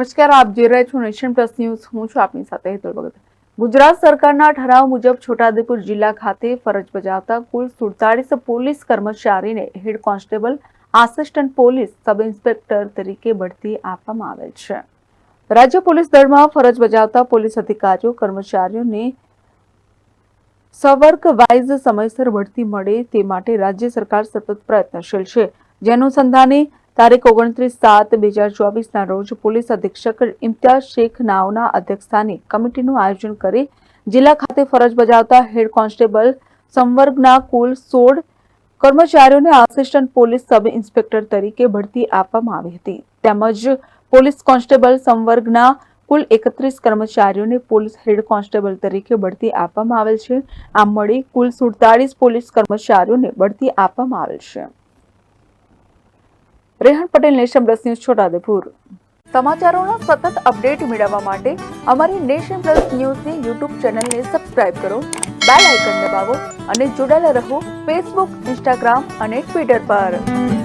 નમસ્કાર, આપ જોઈ રહ્યા છો નેશન પ્લસ ન્યૂઝ. હું છું આપની સાથે હેતલ ભગત. ગુજરાત સરકારના ઠરાવ મુજબ છોટાઉદેપુર જિલ્લા ખાતે ફરજ બજાવતા કુલ 47 પોલીસ કર્મચારીને head constable, assistant police sub inspector તરીકે બઢતી આપવામાં આવેલ છે. રાજ્ય પોલીસ દળમાં ફરજ બજાવતા પોલીસ અધિકારીઓ કર્મચારીઓને સવર્ગ વાઇઝ સમયસર બઢતી મળે તે માટે રાજ્ય સરકાર સતત પ્રયત્નશીલ છે. જે અનુસંધાને તારીખ 29/7/2024 રોજ પોલીસ અધિક્ષક ઇમ્તિયાઝ શેખ નાઓના અધ્યક્ષસ્થાને કમિટીનું આયોજન કરી જિલ્લા ખાતે ફરજ બજાવતા હેડ કોન્સ્ટેબલ સંવર્ગના કુલ 16 કર્મચારીઓને આસિસ્ટન્ટ પોલીસ સબ ઇન્સ્પેક્ટર તરીકે બઢતી આપવામાં આવી હતી. તેમજ પોલીસ કોન્સ્ટેબલ સંવર્ગના કુલ 31 કર્મચારીઓને પોલીસ હેડ કોન્સ્ટેબલ તરીકે બઢતી આપવામાં આવેલ છે. આમ મળી કુલ 47 પોલીસ કર્મચારીઓને બઢતી આપવામાં આવેલ છે. Rehan Patel, nation plus news, Chhota Udepur. સમાચારોના સતત અપડેટ મેળવવા માટે અમારી નેશન પ્લસ ન્યૂઝની યુટ્યુબ ચેનલને સબસ્ક્રાઇબ કરો, બેલ આઇકન દબાવો અને જોડાયેલા રહો ફેસબુક, ઇન્સ્ટાગ્રામ અને ટ્વિટર પર.